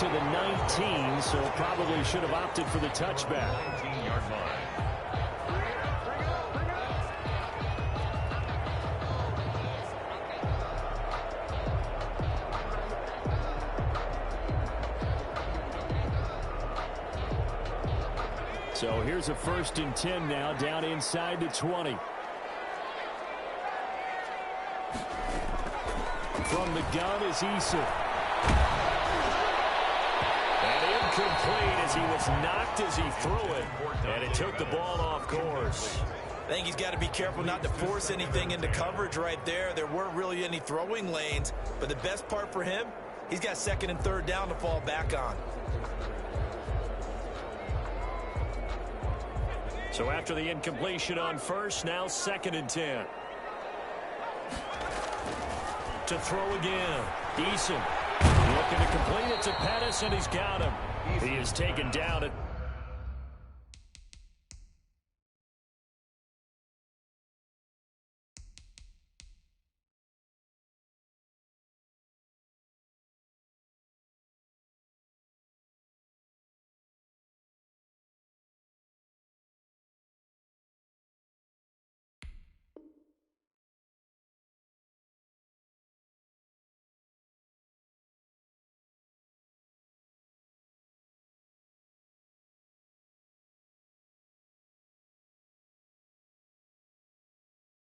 to the 19, so probably should have opted for the touchback. 19-yard line. So here's a 1st and 10 now, down inside the 20. From the gun is Eason. And incomplete as he was knocked as he threw it. And it took the ball off course. I think he's got to be careful not to force anything into coverage right there. There weren't really any throwing lanes. But the best part for him, he's got 2nd and 3rd down to fall back on. So after the incompletion on 1st, now 2nd and 10. To throw again. Eason looking to complete it to Pettis, and he's got him. He is taken down at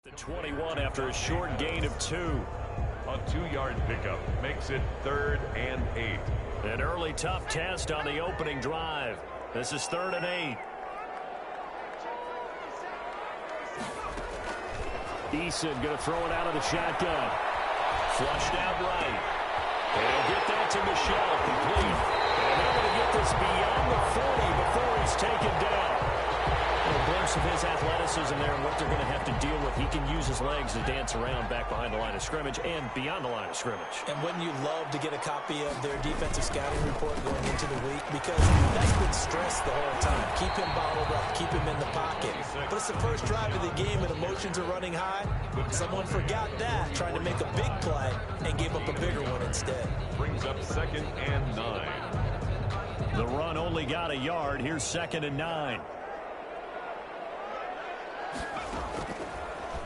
the 21 after a short gain of 2. A 2-yard pickup makes it 3rd and 8. An early tough test on the opening drive. This is 3rd and 8. Eason going to throw it out of the shotgun. Flushed out right. They'll get that to Michelle, complete. And they're going to get this beyond the 40 before he's taken down. A glimpse of his athleticism there and what they're going to have to deal with. He can use his legs to dance around back behind the line of scrimmage and beyond the line of scrimmage. And wouldn't you love to get a copy of their defensive scouting report going into the week? Because that's been stressed the whole time. Keep him bottled up. Keep him in the pocket. But it's the first drive of the game and emotions are running high. Someone forgot that, trying to make a big play and gave up a bigger one instead. Brings up 2nd and 9. The run only got a yard. Here's 2nd and 9.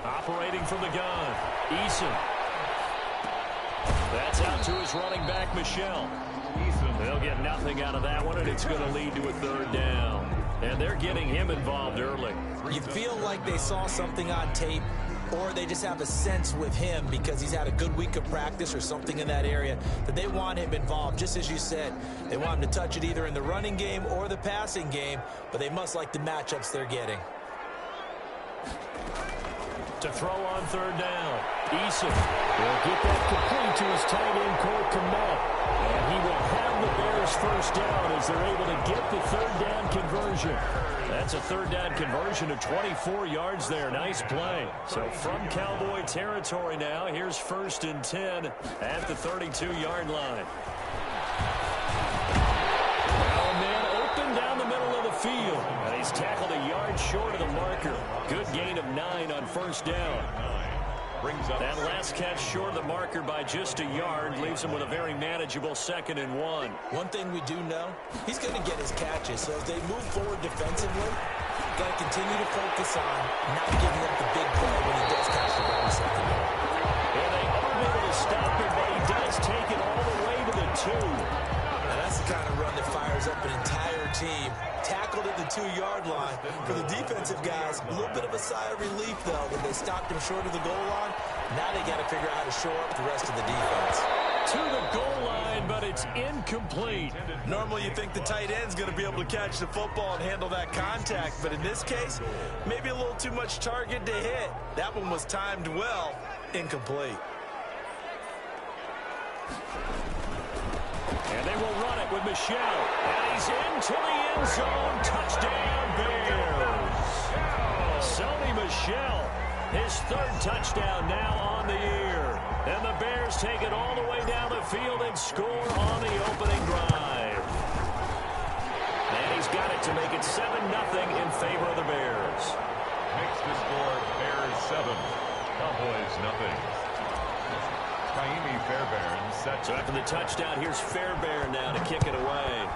Operating from the gun, Eason. That's out to his running back, Michelle. Eason. They'll get nothing out of that one, and it's going to lead to a 3rd down. And they're getting him involved early. You feel like they saw something on tape, or they just have a sense with him because he's had a good week of practice or something in that area that they want him involved. Just as you said, they want him to touch it either in the running game or the passing game, but they must like the matchups they're getting. To throw on 3rd down, Eason will get that complete to his tight end, Cole Kmet. And he will have the Bears 1st down as they're able to get the 3rd down conversion. That's a 3rd down conversion of 24 yards there. Nice play. So from Cowboy territory now, here's 1st and 10 at the 32-yard line. Now a man open down the middle of the field. And he's tackled a yard short of the marker. Good gain of 9 on 1st down. That last catch short of the marker by just a yard leaves him with a very manageable 2nd and 1. One thing we do know, he's going to get his catches. So as they move forward defensively, got to continue to focus on not giving up the big play when he does catch the ball in secondary. Well, they are able to stop him, but he does take it all the way to the 2. Now that's the kind of run that fires up an entire team. Tackled at the 2-yard line. For the defensive guys, a little bit of a sigh of relief, though, when they stopped him short of the goal line. Now they got to figure out how to shore up the rest of the defense. To the goal line, but it's incomplete. Normally you think the tight end's going to be able to catch the football and handle that contact, but in this case, maybe a little too much target to hit. That one was timed well. Incomplete. And they will run it with Michelle. And he's into the end zone. Touchdown, Bears. Sony Michel, his 3rd touchdown now on the year. And the Bears take it all the way down the field and score on the opening drive. And he's got it to make it 7-0 in favor of the Bears. Makes the score Bears 7, Cowboys 0. Kaimi Fairbairns set. So after the touchdown, here's Fairbairn now to kick it away.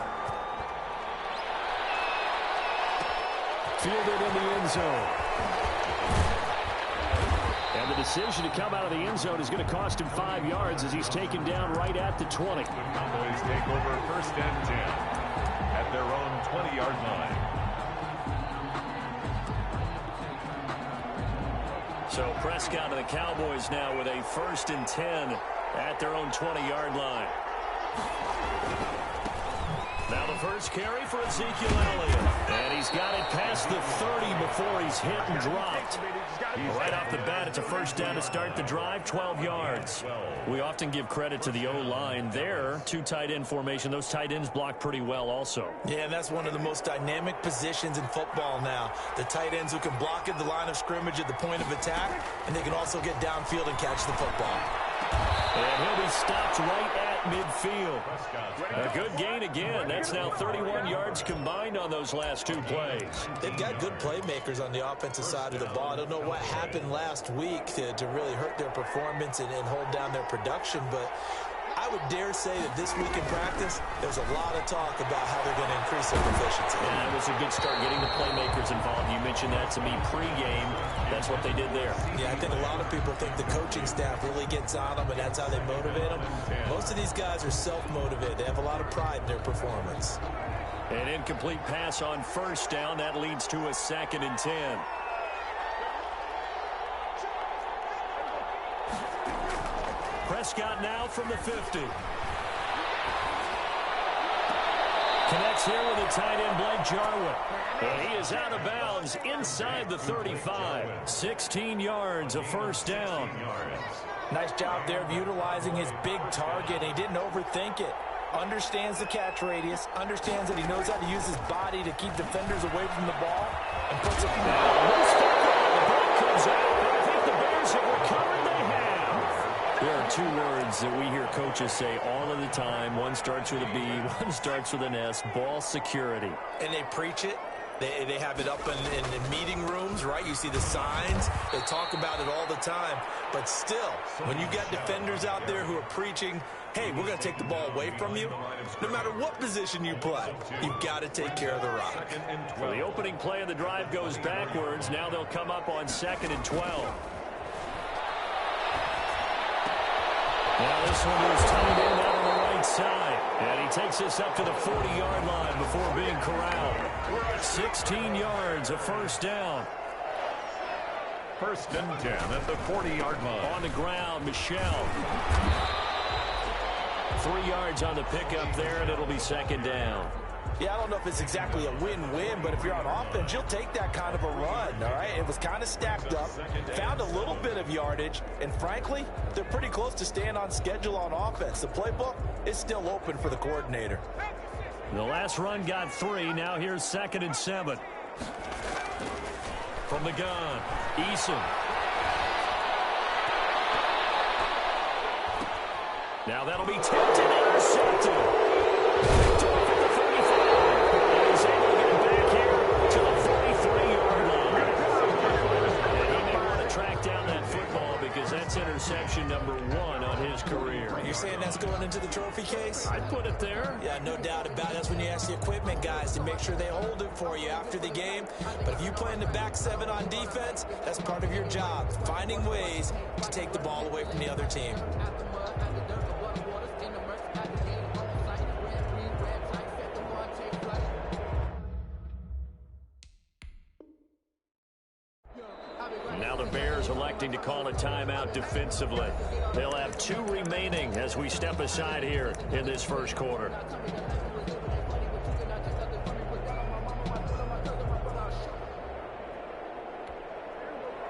Fielded in the end zone. And the decision to come out of the end zone is going to cost him 5 yards as he's taken down right at the 20. The Cowboys take over 1st and 10 at their own 20-yard line. So Prescott and the Cowboys now with a 1st and 10 at their own 20-yard line. Now the first carry for Ezekiel Elliott. And he's got it past the 30 before he's hit and dropped. Right off the bat, it's a 1st down to start the drive, 12 yards. We often give credit to the O-line there. 2 tight end formation. Those tight ends block pretty well also. Yeah, and that's one of the most dynamic positions in football now. The tight ends who can block at the line of scrimmage at the point of attack, and they can also get downfield and catch the football. And he'll be stopped right at midfield. A good gain again. That's now 31 yards combined on those last 2 plays. They've got good playmakers on the offensive side of the ball. I don't know what happened last week to really hurt their performance and hold down their production, but I would dare say that this week in practice, there's a lot of talk about how they're going to increase their efficiency. Yeah, it was a good start getting the playmakers involved. You mentioned that to me pregame. That's what they did there. Yeah, I think a lot of people think the coaching staff really gets on them, and that's how they motivate them. Most of these guys are self-motivated. They have a lot of pride in their performance. An incomplete pass on 1st down. That leads to a 2nd and 10. Prescott now from the 50. Connects here with a tight end, Blake Jarwin. And he is out of bounds inside the 35. 16 yards, a 1st down. Nice job there of utilizing his big target. He didn't overthink it. Understands the catch radius. Understands that he knows how to use his body to keep defenders away from the ball. And puts it down. The ball comes out. I think the Bears have recovered. They have. There are 2 words that we hear coaches say all of the time. One starts with a B, one starts with an S. Ball security. And they preach it. They have it up in meeting rooms, right? You see the signs. They talk about it all the time. But still, when you got defenders out there who are preaching, hey, we're going to take the ball away from you, no matter what position you play, you've got to take care of the rock. Well, the opening play of the drive goes backwards. Now they'll come up on 2nd and 12. Now this one is tied in out on the right side. And he takes this up to the 40-yard line before being corralled. 16 yards, a 1st down. 1st and 10 at the 40-yard line. On the ground, Michel. 3 yards on the pickup there, and it'll be 2nd down. Yeah, I don't know if it's exactly a win-win, but if you're on offense, you'll take that kind of a run, all right? It was kind of stacked up, found a little bit of yardage, and frankly, they're pretty close to staying on schedule on offense. The playbook is still open for the coordinator. The last run got 3. Now here's 2nd and 7. From the gun, Eason. Now that'll be tipped and intercepted. He's able to get back here to the 43-yard line. And he may want to track down that football because that's interception number 1 on his career. You're saying that's going into the trophy case? I'd put it there. Yeah, no doubt about it. That's when you ask the equipment guys to make sure they hold it for you after the game. But if you play in the back 7 on defense, that's part of your job, finding ways to take the ball away from the other team. Now the Bears electing to call a timeout defensively. They'll have 2 remaining as we step aside here in this 1st quarter.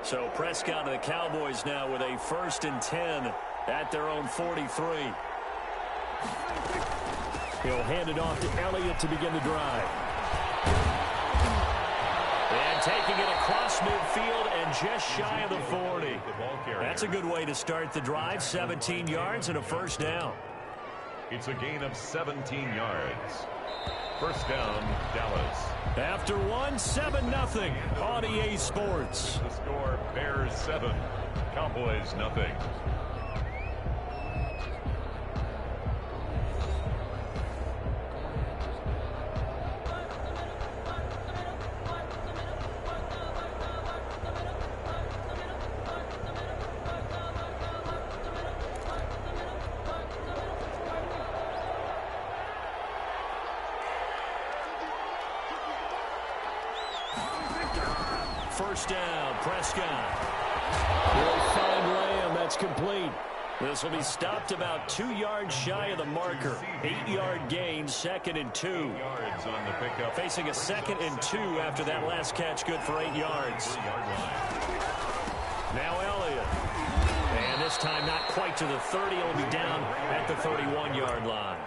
So Prescott and the Cowboys now with a 1st and 10 at their own 43. He'll hand it off to Elliott to begin the drive. And taking it across midfield and just shy of the 40. That's a good way to start the drive. 17 yards and a 1st down. It's a gain of 17 yards. 1st down, Dallas. After 7-0 on EA Sports. The score, Bears 7, Cowboys 0. first down. Prescott. He'll find Lamb. That's complete. This will be stopped about 2 yards shy of the marker. 8-yard gain, 2nd and 2. 8 yards on the pickup. Facing a 2nd and 2 after that last catch, good for 8 yards. Now Elliott. And this time not quite to the 30. It'll be down at the 31-yard line.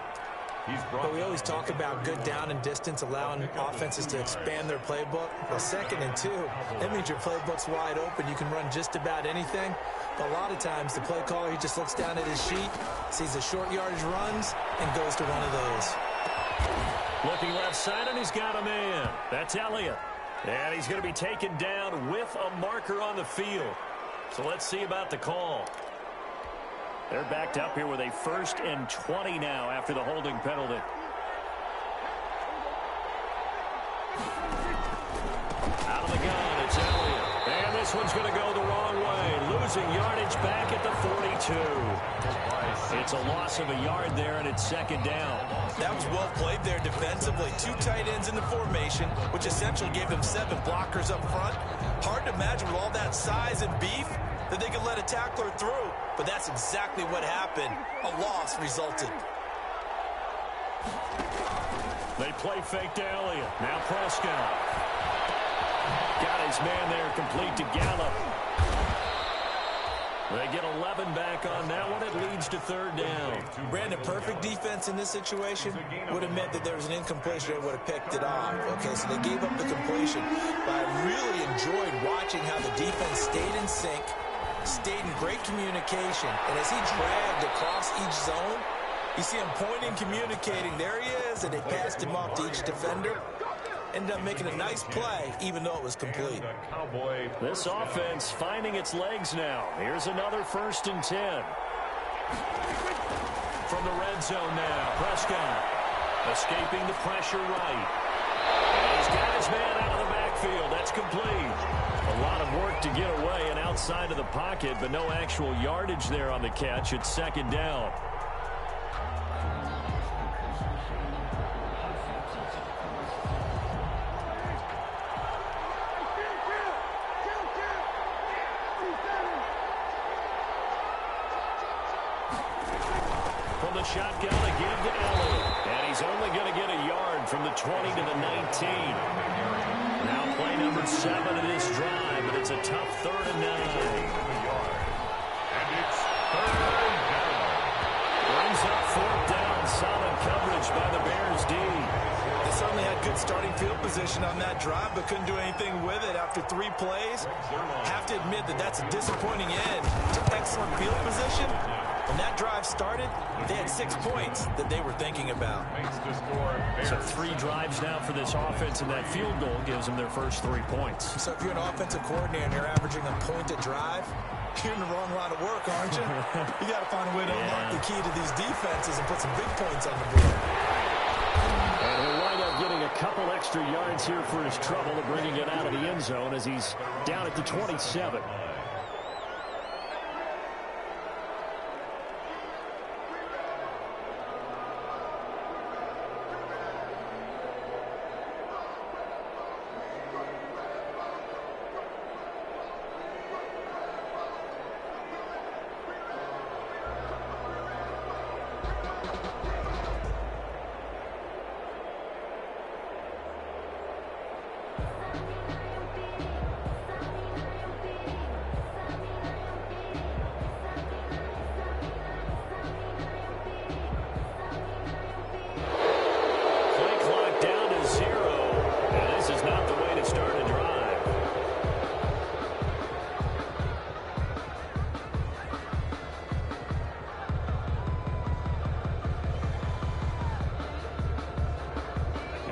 But we always talk about good down and distance, allowing offenses to expand their playbook. Well, 2nd and 2, that means your playbook's wide open. You can run just about anything. But a lot of times, the play caller, he just looks down at his sheet, sees the short yardage runs, and goes to one of those. Looking left side, and he's got a man. That's Elliott. And he's going to be taken down with a marker on the field. So let's see about the call. They're backed up here with a 1st and 20 now after the holding penalty. Out of the gun, it's Elliott. And this one's going to go the wrong way. Losing yardage back at the 42. It's a loss of a yard there, and it's 2nd down. That was well played there defensively. 2 tight ends in the formation, which essentially gave them 7 blockers up front. Hard to imagine with all that size and beef that they could let a tackler through, but that's exactly what happened. A loss resulted. They play fake to Elliott. Now Prescott. Got his man there, complete to Gallup. They get 11 back on that one. It leads to 3rd down. Brandon, perfect defense in this situation would have meant that there was an incompletion. They would have picked it off. Okay, so they gave up the completion. But I really enjoyed watching how the defense stayed in sync, stayed in great communication, and as he dragged across each zone, you see him pointing, communicating. There he is, and they passed him off to each defender. Ended up making a nice play, even though it was complete. This offense finding its legs now. Here's another 1st and 10. From the red zone now, Prescott escaping the pressure right. And he's got his man out of the backfield. That's complete. A lot of work to get away and outside of the pocket, but no actual yardage there on the catch. It's 2nd down. From the shotgun again to Elliott. And he's only going to get a yard from the 20 to the 19. Now play number 7 of this drive, but it's a tough 3rd and 9. And it's 3rd down. Brings up 4th down. Solid coverage by the Bears D. They certainly had good starting field position on that drive, but couldn't do anything with it after 3 plays. Have to admit that that's a disappointing end to excellent field position. When that drive started, they had 6 points that they were thinking about. So 3 drives now for this offense, and that field goal gives them their first 3 points. So if you're an offensive coordinator and you're averaging a point a drive, you're in the wrong line of work, aren't you? You got to find a way to unlock the key to these defenses and put some big points on the board. And he'll wind up getting a couple extra yards here for his trouble of bringing it out of the end zone as he's down at the 27.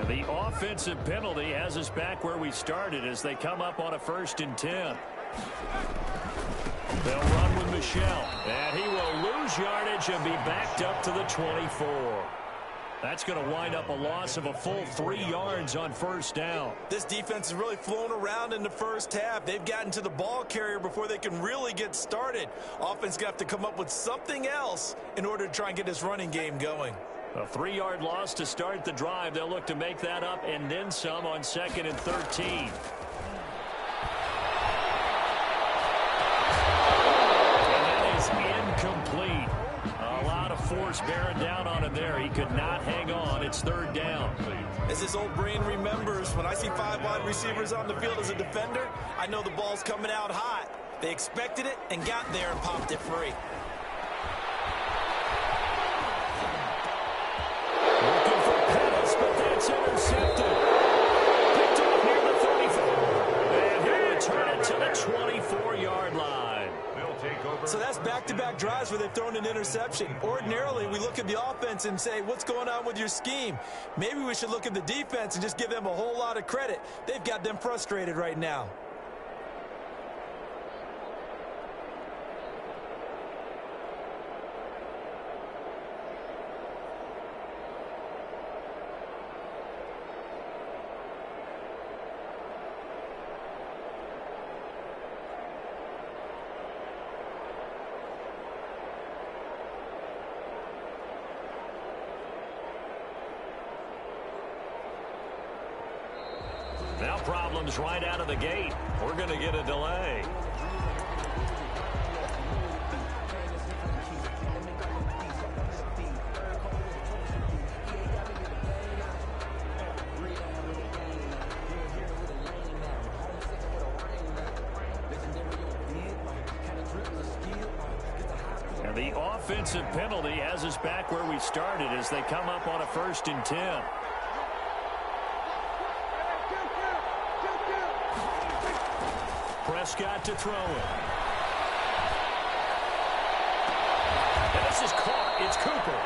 The offensive penalty has us back where we started as they come up on a 1st and 10. They'll run with Michel, and he will lose yardage and be backed up to the 24. That's going to wind up a loss of a full 3 yards on 1st down. This defense is really flown around in the first half. They've gotten to the ball carrier before they can really get started. Offense got to come up with something else in order to try and get this running game going. A 3-yard loss to start the drive. They'll look to make that up and then some on 2nd and 13. force bearing down on him there. He could not hang on. It's third down. As his old brain remembers, when I see 5 wide receivers on the field as a defender, I know the ball's coming out hot. They expected it and got there and popped it free. Looking for Pettis, but that's intercepted. Picked up near the 34. And he'll return it to the 24-yard line. So that's back-to-back drives where they've thrown an interception. Ordinarily, we look at the offense and say, what's going on with your scheme? Maybe we should look at the defense and just give them a whole lot of credit. They've got them frustrated right now. Now problems right out of the gate. We're going to get a delay. And the offensive penalty has us back where we started as they come up on a 1st and 10. Prescott to throw it. And this is caught. It's Cooper.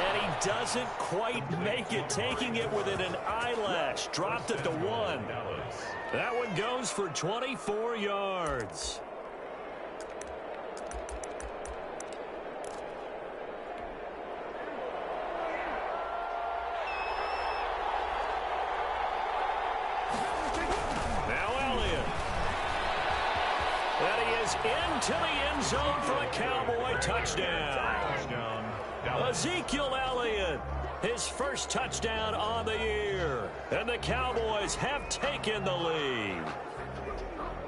And he doesn't quite make it, taking it within an eyelash. Dropped it to 1. That one goes for 24 yards. Into the end zone for a Cowboy touchdown. Ezekiel Elliott, his first touchdown on the year. And the Cowboys have taken the lead.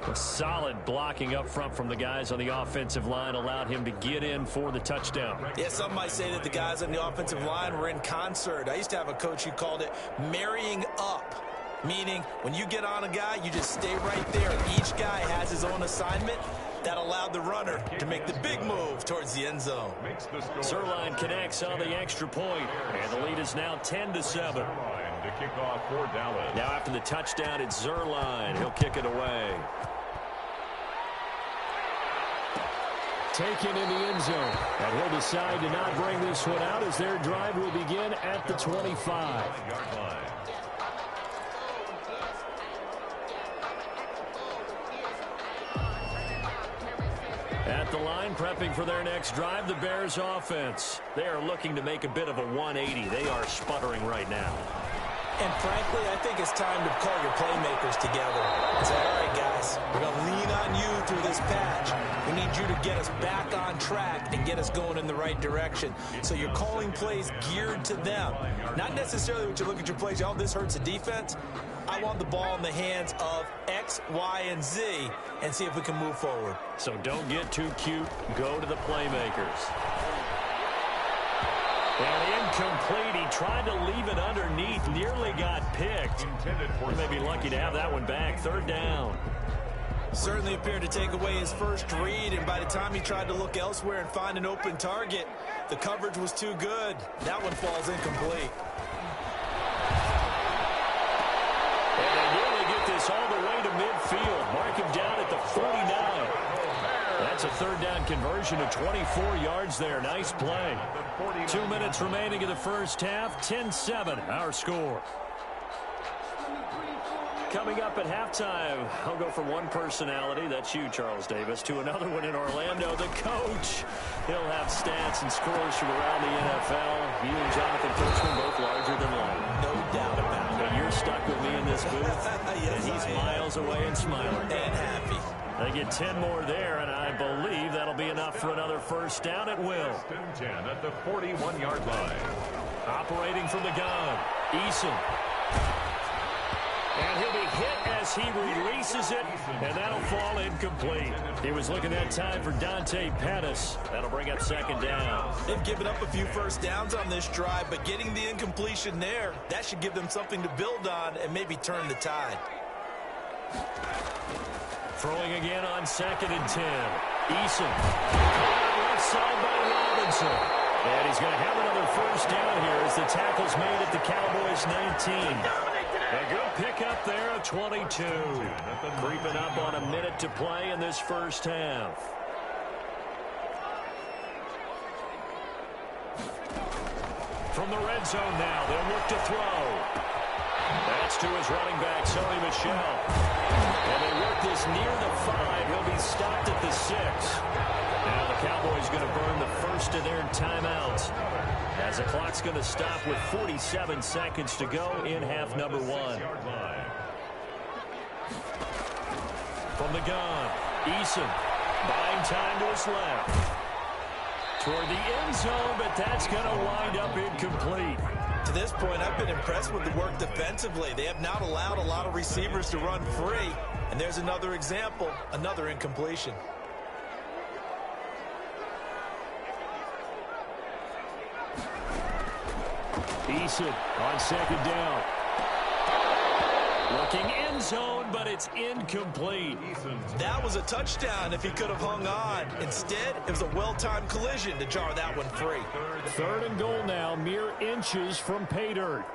A solid blocking up front from the guys on the offensive line allowed him to get in for the touchdown. Yeah, some might say that the guys on the offensive line were in concert. I used to have a coach who called it marrying up. Meaning, when you get on a guy, you just stay right there. Each guy has his own assignment. That allowed the runner to make the big move towards the end zone. Zerline connects on the extra point, and the lead is now 10-7. Now after the touchdown, it's Zerline. He'll kick it away. Taken in the end zone, and he'll decide to not bring this one out as their drive will begin at the 25. At the line, prepping for their next drive, the Bears offense. They are looking to make a bit of a 180. They are sputtering right now. And frankly, I think it's time to call your playmakers together and say, all right, guys, we're going to lean on you through this patch. We need you to get us back on track and get us going in the right direction. So you're calling plays geared to them. Not necessarily what you look at your plays, oh, this hurts the defense. I want the ball in the hands of X, Y, and Z and see if we can move forward. So don't get too cute. Go to the playmakers. And incomplete. He tried to leave it underneath. Nearly got picked. He may be lucky to have that one back. 3rd down. Certainly appeared to take away his first read, and by the time he tried to look elsewhere and find an open target, the coverage was too good. That one falls incomplete. And they nearly get this all the way to midfield. Mark him down at the 49. That's a 3rd down conversion of 24 yards there. Nice play. 2 minutes remaining in the first half. 10-7, our score. Coming up at halftime, I'll go from one personality, that's you, Charles Davis, to another one in Orlando, the coach. He'll have stats and scores from around the NFL. You and Jonathan Coachman both larger than life. No doubt about it. But you're stuck with me in this booth, Yes, and he's miles away and smiling. And happy. They get 10 more there, and I believe that'll be enough for another first down at will. 10 at the 41-yard line. Operating from the gun, Eason. And he'll be hit as he releases it, and that'll fall incomplete. He was looking that time for Dante Pettis. That'll bring up second down. They've given up a few first downs on this drive, but getting the incompletion there, that should give them something to build on and maybe turn the tide. Throwing again on 2nd and 10. Eason. Left side by Robinson. And he's going to have another first down here as the tackle's made at the Cowboys' 19. A good pickup there of 22. Creeping up on a minute to play in this first half. From the red zone now, they'll look to throw. That's to his running back, Sony Michel. And they work this near the 5. He'll be stopped at the 6. Now the Cowboys going to burn the first of their timeouts as the clock's going to stop with 47 seconds to go in half number 1. From the gun, Eason buying time to his left. Toward the end zone, but that's going to wind up incomplete. To this point, I've been impressed with the work defensively. They have not allowed a lot of receivers to run free. And there's another example, another incompletion. Eason on 2nd down. Looking end zone, but it's incomplete. That was a touchdown if he could have hung on. Instead, it was a well-timed collision to jar that one free. 3rd and goal now, mere inches from pay dirt.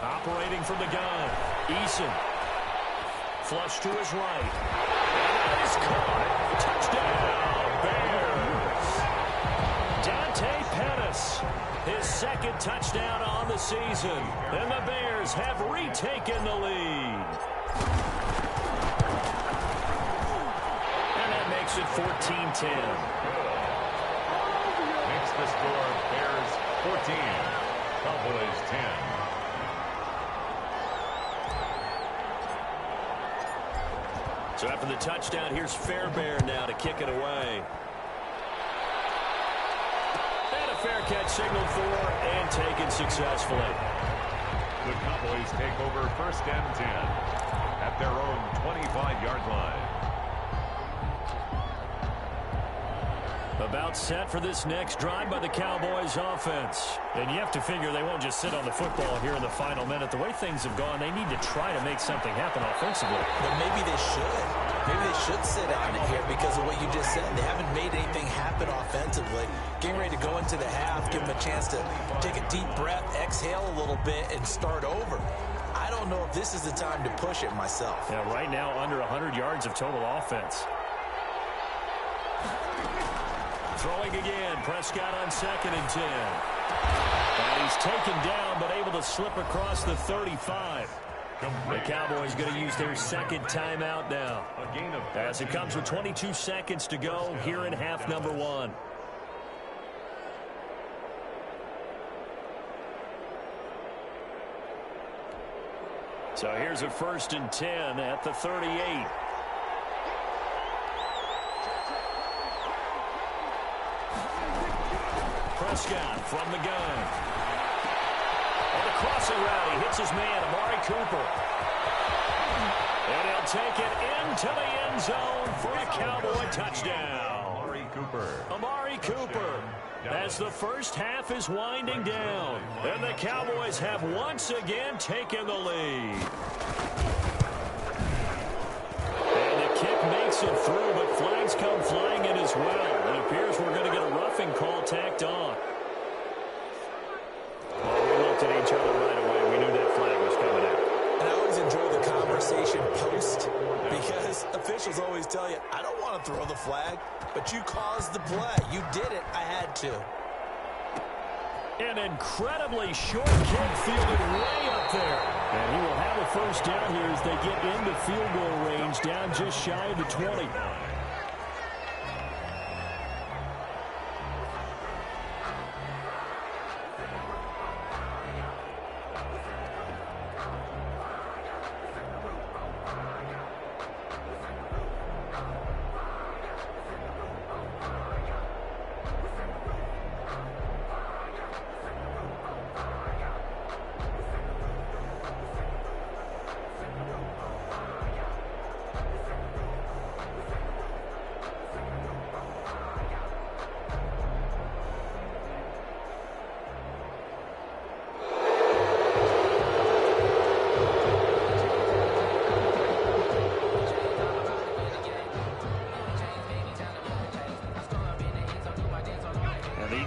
Operating from the gun, Eason. Flush to his right. And that is caught. Touchdown, Bears. Dante Pettis, his 2nd touchdown on the season. And the Bears have retaken the lead. And that makes it 14-10. Makes the score Bears 14, Cowboys 10. So after the touchdown, here's Fairbairn now to kick it away. And a fair catch signaled for and taken successfully. The Cowboys take over 1st and 10 at their own 25-yard line. About set for this next drive by the Cowboys offense. And you have to figure they won't just sit on the football here in the final minute. The way things have gone, they need to try to make something happen offensively. But maybe they should. Maybe they should sit on it here because of what you just said. They haven't made anything happen offensively. Getting ready to go into the half, give them a chance to take a deep breath, exhale a little bit, and start over. I don't know if this is the time to push it myself. Yeah, right now under 100 yards of total offense. Throwing again, Prescott on 2nd and 10. And he's taken down, but able to slip across the 35. The Cowboys going to use their 2nd timeout now, as it comes with 22 seconds to go here in half number 1. So here's a 1st and 10 at the 38. Prescott from the gun. On the crossing route, he hits his man, Amari Cooper. And he'll take it into the end zone for a Cowboy touchdown. Amari Cooper, as the first half is winding down. And the Cowboys have once again taken the lead. And the kick makes it through, but flags come flying in as well. It appears we're going to get a roughing call tacked on. Well, we looked at each other right away. We knew that flag was coming out. And I always enjoy the conversation post because officials always tell you, I don't want to throw the flag, but you caused the play. You did it. I had to. An incredibly short kick fielded way up there. And he will have a first down here as they get into field goal range, down just shy of the 20.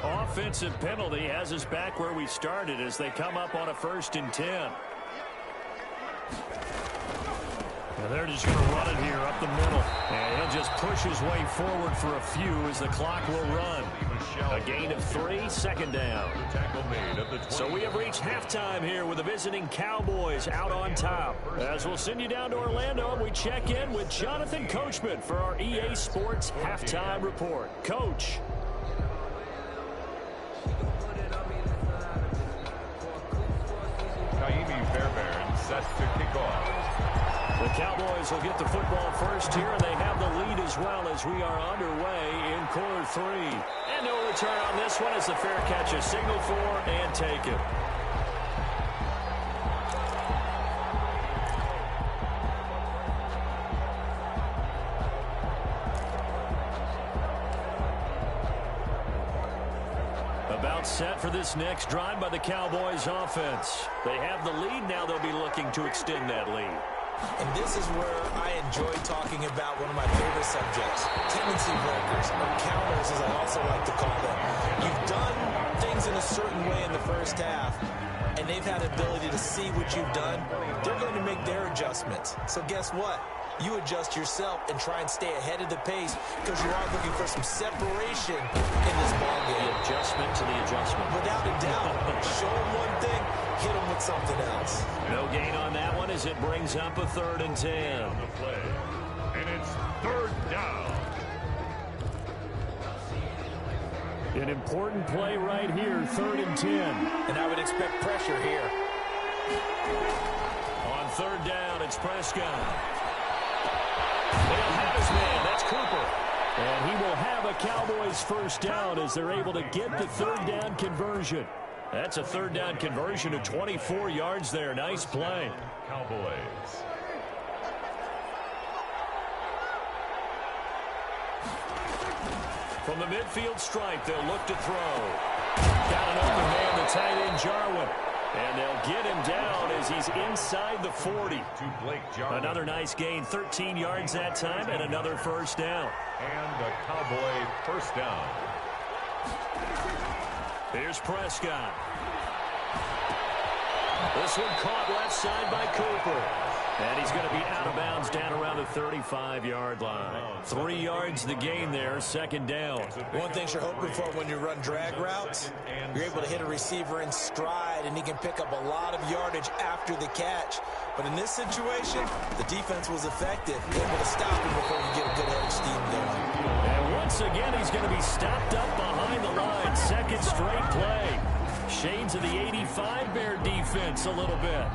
the offensive penalty has us back where we started as they come up on a 1st and 10. And they're just going to run it here up the middle. And he'll just push his way forward for a few as the clock will run. A gain of 3, 2nd down. So we have reached halftime here with the visiting Cowboys out on top. As we'll send you down to Orlando, we check in with Jonathan Coachman for our EA Sports Halftime Report. Coach. Set to kick off. The Cowboys will get the football first here, and they have the lead as well as we are underway in quarter 3. And no return on this one as the fair catch a signal for and take it. About set for this next drive by the Cowboys offense. They have the lead. Now they'll be looking to extend that lead. And this is where I enjoy talking about one of my favorite subjects, tendency breakers, or counters as I also like to call them. You've done things in a certain way in the first half, and they've had the ability to see what you've done. They're going to make their adjustments. So guess what? You adjust yourself and try and stay ahead of the pace because you are looking for some separation in this ballgame. The adjustment to the adjustment. Without a doubt. Show them one thing, hit them with something else. No gain on that one as it brings up a 3rd and 10. And it's 3rd down. An important play right here, 3rd and 10. And I would expect pressure here. On 3rd down, it's Prescott. They'll have his man. That's Cooper. And he will have a Cowboys 1st down as they're able to get the 3rd down conversion. That's a 3rd down conversion of 24 yards there. Nice play. Cowboys. From the midfield stripe, they'll look to throw. Got an open man, the tight end Jarwin. And they'll get him down as he's inside the 40. To Blake Jarwin. Another nice gain, 13 yards that time, and another 1st down. And the Cowboy 1st down. Here's Prescott. This one caught left side by Cooper. And he's going to be out of bounds down around the 35-yard line. 3 yards the gain there, 2nd down. One thing you're hoping for when you run drag routes, you're able to hit a receiver in stride, and he can pick up a lot of yardage after the catch. But in this situation, the defense was effective, able to stop him before you get a good head of steam going. And once again, he's going to be stopped up behind the line. 2nd straight play. Shades of the 85 Bear defense a little bit.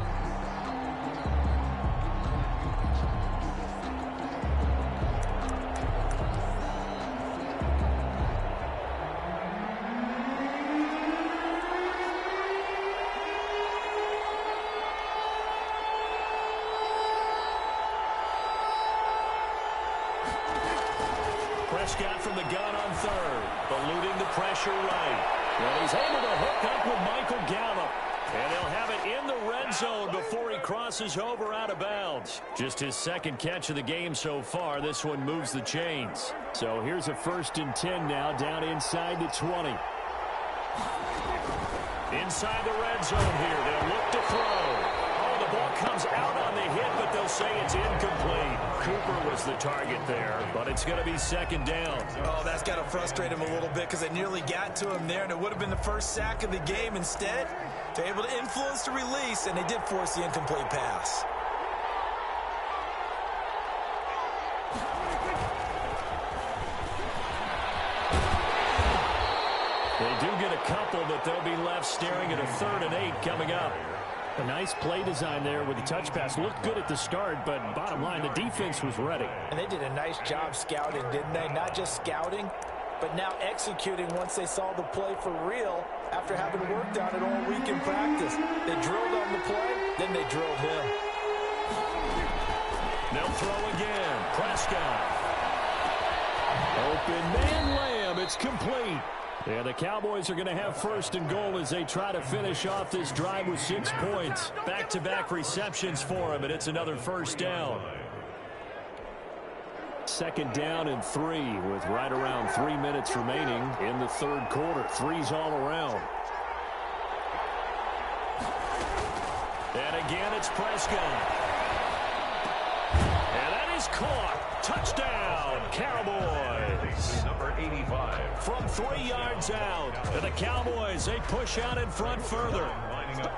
Prescott from the gun on 3rd, eluding the pressure right. Well, he's able to hook up with Michael Gallup. And they'll have it in the red zone before he crosses over out of bounds. Just his 2nd catch of the game so far. This one moves the chains. So here's a 1st and 10 now, down inside the 20. Inside the red zone here. They'll look to throw. Oh, the ball comes out on the hit, but they'll say it's incomplete. Cooper was the target there, but it's going to be 2nd down. Oh, that's got to frustrate him a little bit because they nearly got to him there, and it would have been the 1st sack of the game. Instead, they're able to influence the release, and they did force the incomplete pass. They do get a couple, but they'll be left staring at a 3rd and 8 coming up. A nice play design there with the touch pass. Looked good at the start, but bottom line, the defense was ready. And they did a nice job scouting, didn't they? Not just scouting, but now executing once they saw the play for real after having worked on it all week in practice. They drilled on the play, then they drilled him. They'll throw again. Prescott. Open man Lamb. It's complete. Yeah, the Cowboys are going to have 1st and goal as they try to finish off this drive with 6 points. Back-to-back receptions for him, and it's another 1st down. Second down and 3 with right around 3 minutes remaining in the third quarter. Threes all around. And again, it's Prescott. And that is caught. Touchdown, Cowboys. Number 85. From 3 yards out. And the Cowboys, they push out in front further.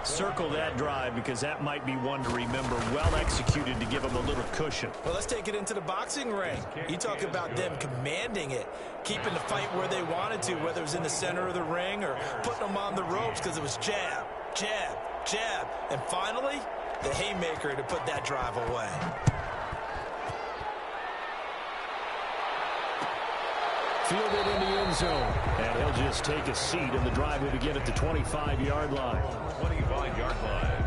Circle that drive because that might be one to remember. Well executed to give them a little cushion. Well, let's take it into the boxing ring. You talk about them commanding it, keeping the fight where they wanted to, whether it was in the center of the ring or putting them on the ropes because it was jab, jab, jab. And finally, the haymaker to put that drive away. Fielded in the end zone. And he'll just take a seat, and the drive will begin at the 25-yard line. 25-yard line.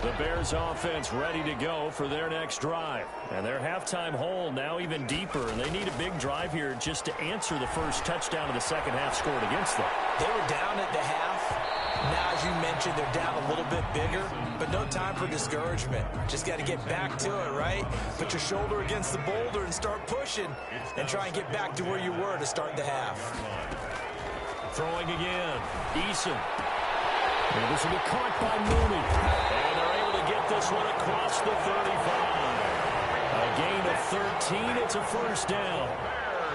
The Bears offense ready to go for their next drive. And their halftime hole now even deeper. And they need a big drive here just to answer the first touchdown of the second half scored against them. They were down at the half. Now, as you mentioned, they're down a little bit bigger, but no time for discouragement. Just got to get back to it, right? Put your shoulder against the boulder and start pushing and try and get back to where you were to start the half. Throwing again. Eason. And this will be caught by Mooney. And they're able to get this one across the 35. A gain of 13. It's a first down.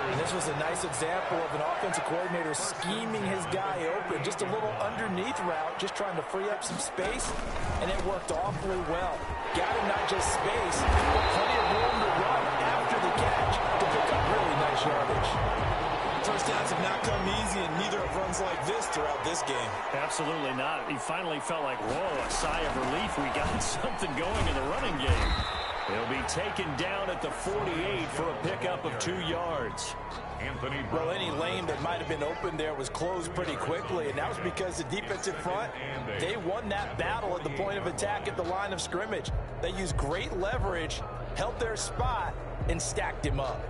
And this was a nice example of an offensive coordinator scheming his guy open. Just a little underneath route, just trying to free up some space, and it worked awfully well. Got him not just space, but plenty of room to run after the catch to pick up really nice yardage. First downs have not come easy, and neither have runs like this throughout this game. Absolutely not. He finally felt like, whoa, a sigh of relief. We got something going in the running game. He'll be taken down at the 48 for a pickup of 2 yards. Well, any lane that might have been open there was closed pretty quickly, and that was because the defensive front, they won that battle at the point of attack at the line of scrimmage. They used great leverage, held their spot, and stacked him up.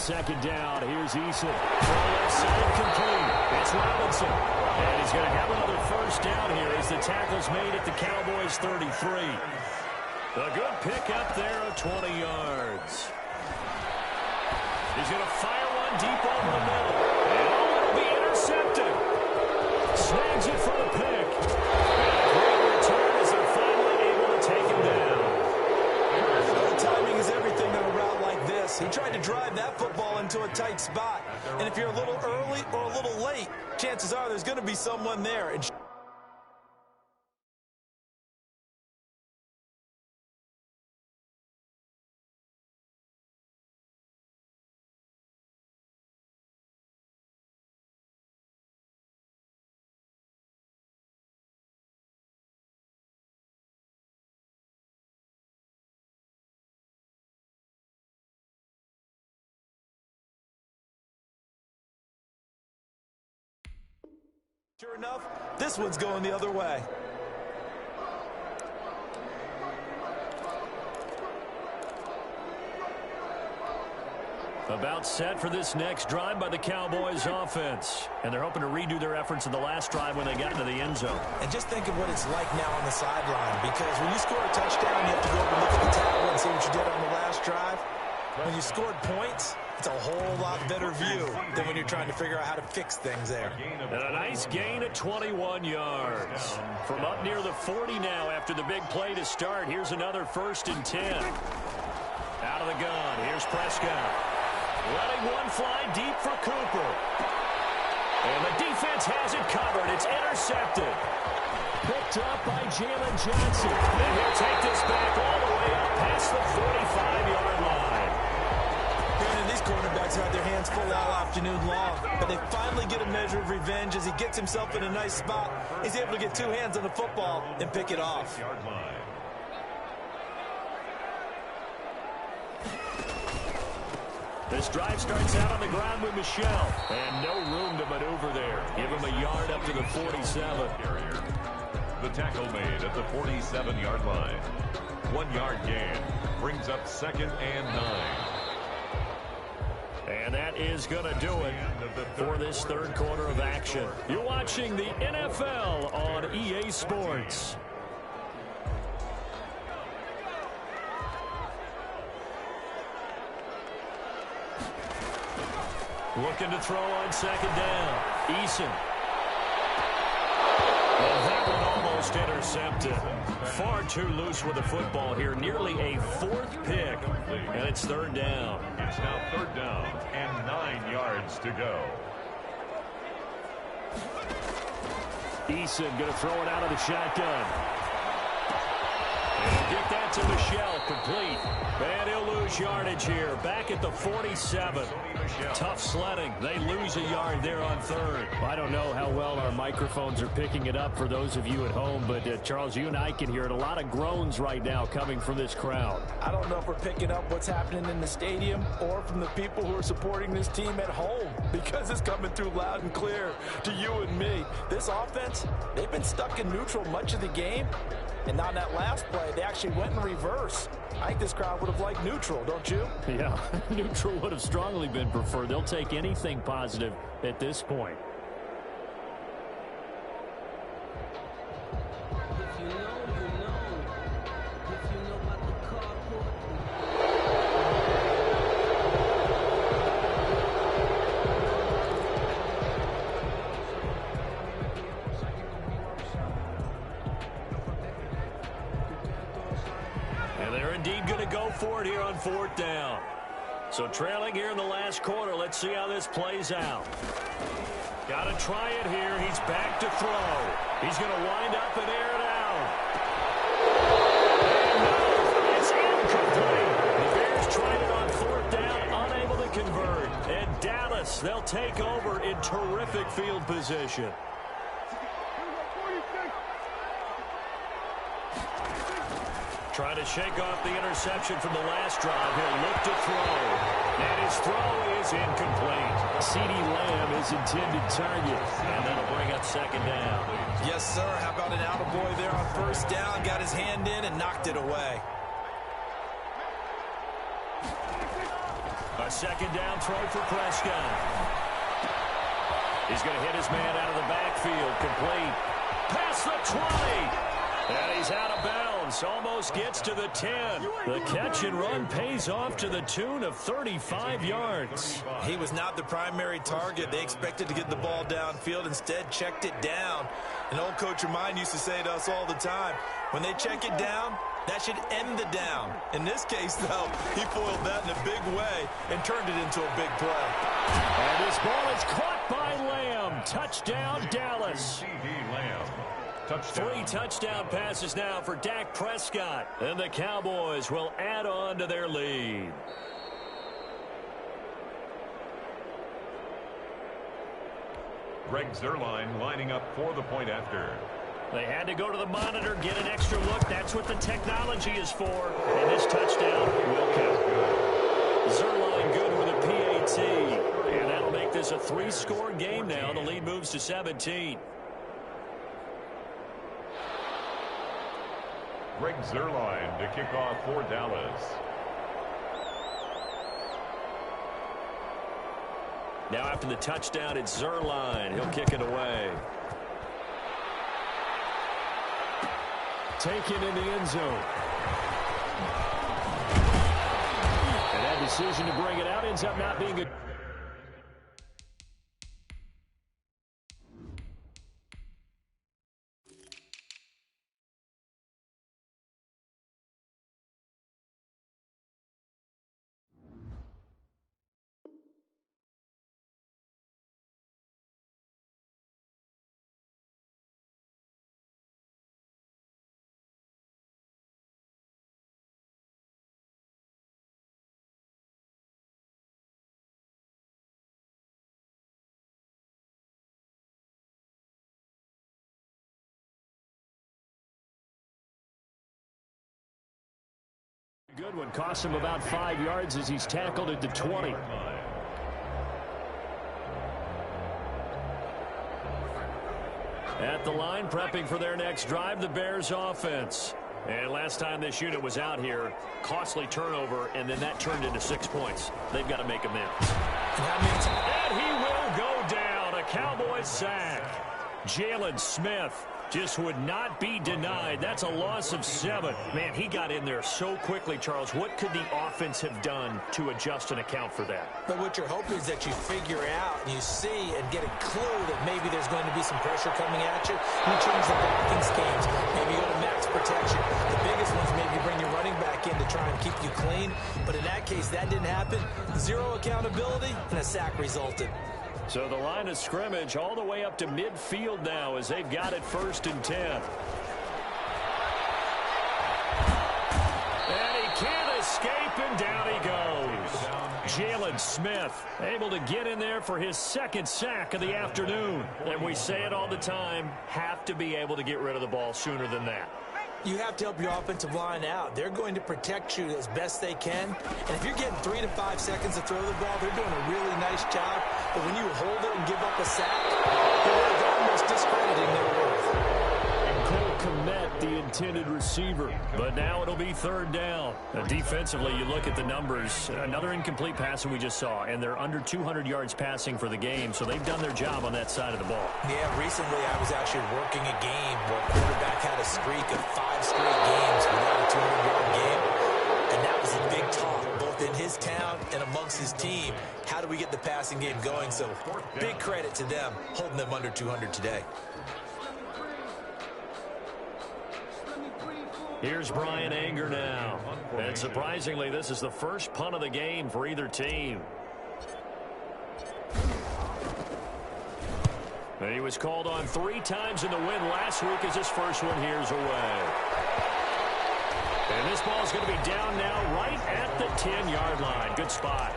Second down. Here's Eason. Left side complete. It's Robinson. And he's going to have another first down here as the tackle's made at the Cowboys 33. A good pickup there of 20 yards. He's going to fire one deep over the middle. And it'll be intercepted. Snags it for the pick. And a great return as they're finally able to take him down. Well, timing is everything on a route like this. He tried to drive that football into a tight spot. And if you're a little early or a little late, chances are there's going to be someone there. And sure enough, this one's going the other way. About set for this next drive by the Cowboys offense. And they're hoping to redo their efforts in the last drive when they got into the end zone. And just think of what it's like now on the sideline, because when you score a touchdown, you have to go over and look at the table and see what you did on the last drive. When you scored points, It's a whole lot better view than when you're trying to figure out how to fix things there. And a nice gain of 21 yards. From up near the 40 now after the big play to start. Here's another 1st and 10. Out of the gun. Here's Prescott. Letting one fly deep for Cooper. And the defense has it covered. It's intercepted. Picked up by Jalen Johnson. And he'll take this back all the way up past the 45-yard line. Granted, these quarterbacks had their hands full all afternoon long, but they finally get a measure of revenge as he gets himself in a nice spot. He's able to get two hands on the football and pick it off. This drive starts out on the ground with Michel. And no room to maneuver there. Give him a yard up to the 47. The tackle made at the 47-yard line. 1 yard gain brings up 2nd and 9. And that is going to do it for this third quarter of action. You're watching the NFL on EA Sports. Looking to throw on 2nd down. Eason. And that one almost intercepted. Far too loose with the football here. Nearly a 4th pick. And it's 3rd down. It's now 3rd down and 9 yards to go. Eason going to throw it out of the shotgun. And get that to Michel, complete. And he'll lose yardage here. Back at the 47. Tough sledding. They lose a yard there on 3rd. I don't know how well our microphones are picking it up for those of you at home, but Charles, you and I can hear it. A lot of groans right now coming from this crowd. I don't know if we're picking up what's happening in the stadium or from the people who are supporting this team at home, because it's coming through loud and clear to you and me. This offense, they've been stuck in neutral much of the game. And on that last play, they actually went in reverse. I think this crowd would have liked neutral, don't you? Yeah, neutral would have strongly been preferred. They'll take anything positive at this point. For it here on 4th down. So trailing here in the last quarter. Let's see how this plays out. Got to try it here. He's back to throw. He's going to wind up and air it out. And no, it's incomplete. The Bears tried it on 4th down, unable to convert. And Dallas, they'll take over in terrific field position. Trying to shake off the interception from the last drive. He'll look to throw. And his throw is incomplete. CeeDee Lamb is intended target. And that'll bring up 2nd down. Yes, sir. How about an attaboy there on 1st down? Got his hand in and knocked it away. A 2nd down throw for Prescott. He's going to hit his man out of the backfield. Complete. Past the 20. And he's out of bounds. Almost gets to the 10. The catch and run pays off to the tune of 35 yards. He was not the primary target. They expected to get the ball downfield. Instead, checked it down. An old coach of mine used to say to us all the time, when they check it down, that should end the down. In this case, though, he foiled that in a big way and turned it into a big play. And this ball is caught by Lamb. Touchdown, Dallas. CeeDee Lamb. Touchdown. 3 touchdown passes now for Dak Prescott. And the Cowboys will add on to their lead. Greg Zuerlein lining up for the point after. They had to go to the monitor, get an extra look. That's what the technology is for. And this touchdown will count. Zuerlein good with a PAT. And that'll make this a 3-score game now. The lead moves to 17. Greg Zuerlein to kick off for Dallas. Now after the touchdown, it's Zuerlein. He'll kick it away. Taken in the end zone. And had to decision to bring it out. Ends up not being a... Good one. Cost him about 5 yards as he's tackled at the 20. At the line, prepping for their next drive, the Bears offense. And last time this unit was out here, costly turnover, and then that turned into 6 points. They've got to make amends. And he will go down. A Cowboys sack. Jalen Smith just would not be denied. That's a loss of 7. Man, he got in there so quickly, Charles. What could the offense have done to adjust and account for that? But what you're hoping is that you figure out and you see and get a clue that maybe there's going to be some pressure coming at you. You change the blocking schemes. Maybe go to max protection. The biggest ones maybe bring your running back in to try and keep you clean. But in that case, that didn't happen. 0 accountability, and a sack resulted. So the line of scrimmage all the way up to midfield now as they've got it 1st and 10. And he can't escape, and down he goes. Jalen Smith able to get in there for his 2nd sack of the afternoon. And we say it all the time, have to be able to get rid of the ball sooner than that. You have to help your offensive line out. They're going to protect you as best they can. And if you're getting 3 to 5 seconds to throw the ball, they're doing a really nice job. But when you hold it and give up a sack, they're almost discrediting their worth. And Cole Kmet, the intended receiver. But now it'll be 3rd down. Defensively, you look at the numbers. Another incomplete pass that we just saw, and they're under 200 yards passing for the game, so they've done their job on that side of the ball. Yeah, recently I was actually working a game where a quarterback had a streak of 5 straight games without a 200-yard game, and that was a big talk, both in his town and amongst his team. How do we get the passing game going? So big credit to them, holding them under 200 today. Here's Brian Anger now. And surprisingly, this is the first punt of the game for either team. And he was called on 3 times in the win last week as his first one here's away. And this ball's going to be down now right at the 10-yard line. Good spot.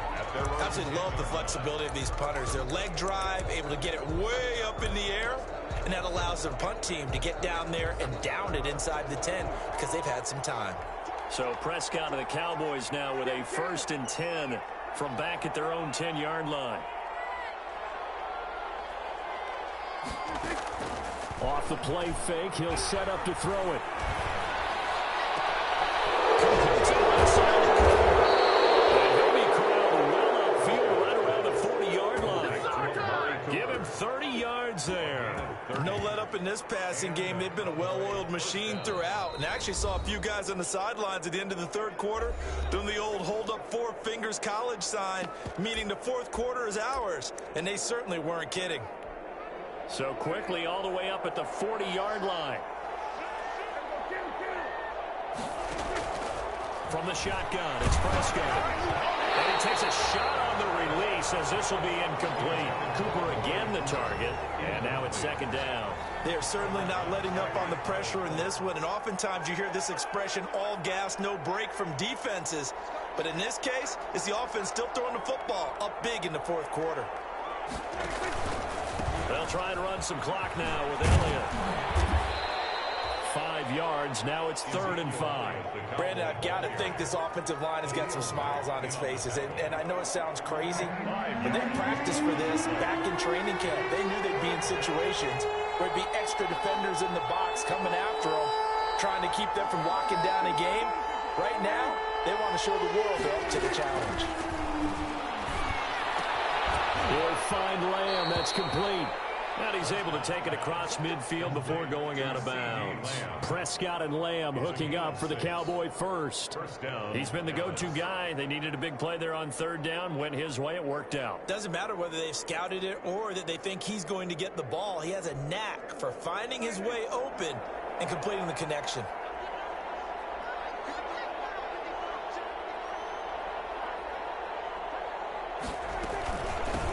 Absolutely love the flexibility of these punters. Their leg drive, able to get it way up in the air, and that allows their punt team to get down there and down it inside the 10 because they've had some time. So Prescott and the Cowboys now with a 1st and 10 from back at their own 10-yard line. Off the play fake, he'll set up to throw it. Give him 30 yards there. No let up in this passing game. They've been a well-oiled machine throughout. And actually saw a few guys on the sidelines at the end of the 3rd quarter doing the old hold up 4 fingers college sign, meaning the 4th quarter is ours. And they certainly weren't kidding. So quickly all the way up at the 40-yard line. From the shotgun, it's Prescott. And he takes a shot on the release as this will be incomplete. Cooper again the target, and now it's 2nd down. They are certainly not letting up on the pressure in this one, and oftentimes you hear this expression, all gas, no break from defenses. But in this case, it's the offense still throwing the football up big in the 4th quarter. They'll try and run some clock now with Elliott. 5 yards. Now it's 3rd and 5. Brandon, I've got to think this offensive line has got some smiles on its faces. And I know it sounds crazy, but they practiced for this back in training camp. They knew they'd be in situations where it'd be extra defenders in the box coming after them, trying to keep them from locking down a game. Right now, they want to show the world they're up to the challenge. He'll find Lamb. That's complete. And he's able to take it across midfield before going out of bounds. Prescott and Lamb hooking up for the Cowboy first. He's been the go-to guy. They needed a big play there on third down. Went his way. It worked out. Doesn't matter whether they've scouted it or that they think he's going to get the ball. He has a knack for finding his way open and completing the connection.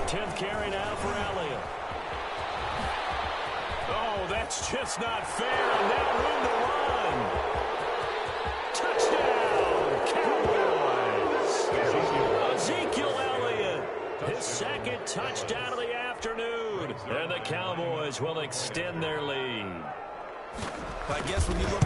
Tenth carry now for Elliott. Oh, that's just not fair. And now room to run. Touchdown, Cowboys. Ezekiel Elliott, his second touchdown of the afternoon. And the Cowboys will extend their lead. I guess when you look